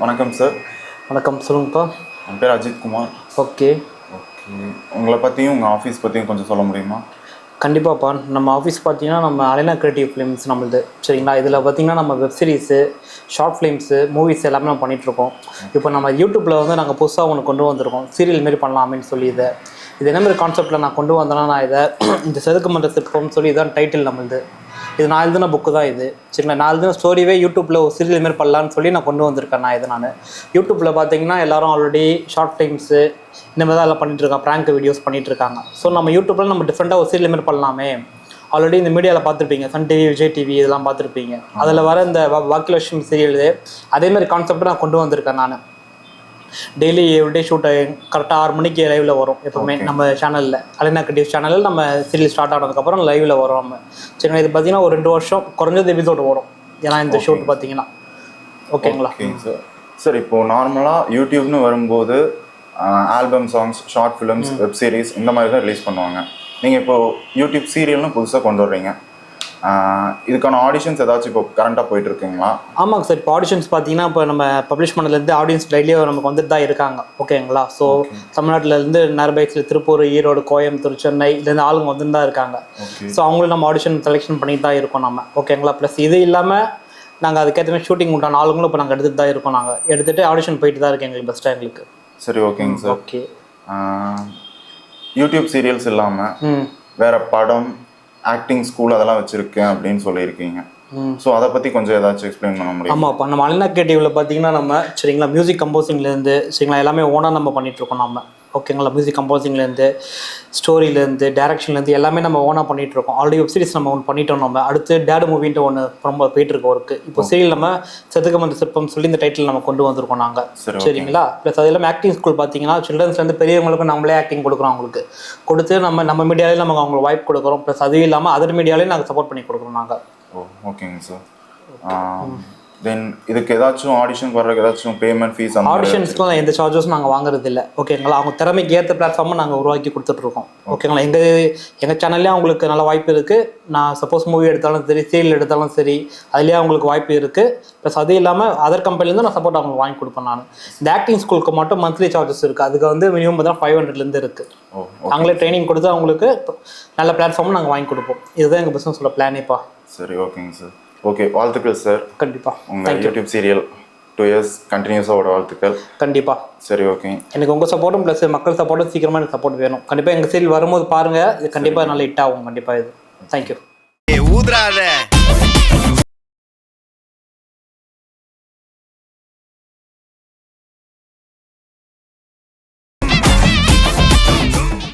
வணக்கம் சார். வணக்கம், சொல்லுங்கப்பா. என் பேர் அஜித் குமார். ஓகே. உங்களை பற்றியும் உங்கள் ஆஃபீஸ் பற்றியும் கொஞ்சம் சொல்ல முடியுமா? கண்டிப்பாப்பா. நம்ம ஆஃபீஸ் பார்த்தீங்கன்னா நம்ம அலைனா கிரியேட்டிவ் ஃபிலிம்ஸ் நம்மளுது, சரிங்களா? இதில் பார்த்தீங்கன்னா நம்ம web series, short films, movies எல்லாமே நம்ம பண்ணிகிட்ருக்கோம். இப்போ நம்ம யூடியூப்பில் வந்து நாங்கள் புதுசாக ஒன்று கொண்டு வந்திருக்கோம், சீரியல் மாரி பண்ணலாமேன்னு சொல்லி. இது என்ன மாதிரி கான்செப்டில் நான் கொண்டு வந்தேன்னா, நான் இதை இந்த செதுக்குமன்ற சிற்பம்னு சொல்லி இதான் டைட்டில் நம்மளுது. இது நான் எழுதின புக்கு தான் இது, சரிங்களா? நான் எழுதின ஸ்டோரியே யூடியூப்பில் ஒரு சீரியல் மாரி பண்ணலான்னு சொல்லி நான் கொண்டு வந்திருக்கேன். நான் யூடியூப்பில் பார்த்தீங்கன்னா எல்லோரும் ஆல்ரெடி ஷார்ட் ஃபிலிம்ஸு இந்த மாதிரி தான் எல்லாம் பண்ணிகிட்ருக்காங்க, ப்ராங்க் வீடியோஸ் பண்ணிகிட்ருக்காங்க. ஸோ நம்ம யூடியூப்பில் நம்ம டிஃப்ரெண்ட்டாக ஒரு சீரியல் மாரி பண்ணலாமே. ஆல்ரெடி இந்த மீடியாவில் பார்த்துருப்பீங்க, சன் டிவி, விஜய் டிவி இதெல்லாம் பார்த்துருப்பீங்க. அதில் வர இந்த பாக்கியலட்சுமி சீரியல் அதேமாதிரி கான்செப்ட் நான் கொண்டு வந்திருக்கேன். நான் டெய்லி எவ்ரிடே ஷூட் கரெக்டாக 6 மணிக்கு லைவில் வரும் எப்போவுமே நம்ம சேனலில், அலைனா கிரியேட்டிவ் சேனலில். நம்ம சீரியல் ஸ்டார்ட் ஆனதுக்கப்புறம் லைவில் வரும் நம்ம, சரிங்களா? இது பார்த்தீங்கன்னா ஒரு 2 வருஷம் குறைஞ்சது எபிசோடு வரும், ஏன்னா இந்த ஷூட் பார்த்தீங்கன்னா. ஓகேங்களா சார்? இப்போது நார்மலாக யூடியூப்னு வரும்போது album songs, short films, web series இந்த மாதிரி தான் ரிலீஸ் பண்ணுவாங்க. நீங்கள் இப்போது யூடியூப் சீரியல்னு புதுசாக கொண்டு வர்றீங்க. இதுக்கான ஆடிஷன்ஸ் ஏதாச்சும் இப்போ கரண்ட்டாக போயிட்டு இருக்குங்களா? ஆமாங்க சார். இப்போ ஆடிஷன்ஸ் பார்த்தீங்கன்னா இப்போ நம்ம பப்ளிஷ் பண்ணதுலேருந்து ஆடியன்ஸ் டெய்லியும் நமக்கு வந்துட்டு தான் இருக்காங்க. ஓகேங்களா? ஸோ தமிழ்நாட்டிலேருந்து நியர்பைஸில் திருப்பூர், ஈரோடு, கோயம்புத்தூர், சென்னை இதுலேருந்து ஆளுங்க வந்துட்டு தான் இருக்காங்க. ஸோ அவங்களும் நம்ம ஆடிஷன் செலெக்ஷன் பண்ணிட்டு தான் இருக்கோம் நம்ம. ஓகேங்களா? ப்ளஸ் இது இல்லாமல் நாங்கள் அதுக்கேற்ற மாதிரி ஷூட்டிங் உண்டான ஆளுங்களும் இப்போ நாங்கள் எடுத்துகிட்டு தான் இருக்கோம். நாங்கள் எடுத்துகிட்டு ஆடிஷன் போயிட்டு தான் இருக்கோம் எங்களுக்கு பெஸ்ட்டாக எங்களுக்கு. சரி, ஓகேங்க சார். ஓகே. யூடியூப் சீரியல்ஸ் இல்லாமல் வேறு படம், ஆக்டிங் ஸ்கூல் அதெல்லாம் வச்சுருக்கேன் அப்படின்னு சொல்லியிருக்கீங்க. ஸோ அதை பற்றி கொஞ்சம் ஏதாச்சும் எக்ஸ்பிளைன் பண்ண முடியும்? ஆமாப்பா. நம்ம அலைனா கிரியேட்டிவில் பார்த்தீங்கன்னா நம்ம, சரிங்களா, மியூசிக் கம்போசிங்லேருந்து, சரிங்களா, எல்லாமே ஓனாக நம்ம பண்ணிகிட்ருக்கோம் நம்ம. ஓகேங்களா? மியூசிக் கம்போசிங்லேருந்து, ஸ்டோரியிலேருந்து, டேரக்ஷன்லேருந்து எல்லாமே நம்ம ஓனாக பண்ணிகிட்ருக்கோம். ஆல்ரெடி வெப் சீரிஸ் நம்ம ஒன்று பண்ணிட்டோம். நம்ம அடுத்து டேடு மூவின்ட்டு ஒன்று ரொம்ப போயிட்டுருக்க ஒர்க்கு. இப்போ சீரியல் நம்ம செதுக்குமன்ற சிற்பம் சொல்லி இந்த டைட்டில் நம்ம கொண்டு வந்திருக்கோம் நாங்கள், சரிங்களா? ப்ளஸ் அது எல்லாமே ஆக்டிங் ஸ்கூல் பார்த்தீங்கன்னா சில்ட்ரன்ஸ்லேருந்து பெரியவங்களுக்கும் நம்மளே ஆக்டிங் கொடுக்குறோம். அவங்களுக்கு கொடுத்து நம்ம மீடியாவிலே நமக்கு அவங்களுக்கு வாய்ப்பு கொடுக்குறோம். ப்ளஸ் அதுவும் இல்லாமல் அதர் மீடியாவிலேயும் நாங்கள் சப்போர்ட் பண்ணி கொடுக்குறோம் நாங்கள். ஓகேங்க சார். தென் இதுக்கு ஏதாச்சும் ஆடிஷன் வர்றதுக்கு ஏதாச்சும் பேமெண்ட் ஃபீஸ்? ஆடிஷன்ஸ்க்கும் எந்த சார்ஜஸும் நாங்கள் வாங்குறது இல்லை. ஓகேங்களா? அவங்க திறமைக்கு ஏற்ற பிளாட்ஃபார்மை நாங்கள் உருவாக்கி கொடுத்துட்ருக்கோம். ஓகேங்களா? எங்கள் சேனல்லேயே அவங்களுக்கு நல்ல வாய்ப்பு இருக்குது. நான் சப்போஸ் மூவி எடுத்தாலும் சரி, சீரியல் எடுத்தாலும் சரி, அதுலேயே அவங்களுக்கு வாய்ப்பு இருக்குது. ப்ளஸ் அது இல்லாமல் அதர் கம்பெனிலேருந்து நான் சப்போர்ட் அவங்களுக்கு வாங்கி கொடுப்பேன். நான் இந்த ஆக்டிங் ஸ்கூலுக்கு மட்டும் மந்த்லி சார்ஜஸ் இருக்குது. அதுக்கு வந்து மினிமம் பார்த்தா 500லேருந்து இருக்குது. நாங்களே ட்ரைனிங் கொடுத்து அவங்களுக்கு நல்ல பிளாட்ஃபார்மும் நாங்கள் வாங்கி கொடுப்போம். இதுதான் எங்கள் பிஸ்னஸோட பிளானேப்பா. சரி, ஓகேங்க சார். ஓகே, வாழ்த்துக்கள் சார். கண்டிப்பாக. உங்கள் யூடியூப் சீரியல் 2 years கண்டினியூஸாக வாழ்த்துக்கள். கண்டிப்பாக. சரி, ஓகே. எனக்கு உங்கள் சப்போர்ட்டும் ப்ளஸ் மக்கள் சப்போர்ட்டும் சீக்கிரமாக எனக்கு சப்போர்ட் வேணும். கண்டிப்பாக எங்கள் சீரியல் வரும்போது பாருங்கள், இது கண்டிப்பாக நல்ல ஹிட் ஆகும். கண்டிப்பாக இது. தேங்க்யூ.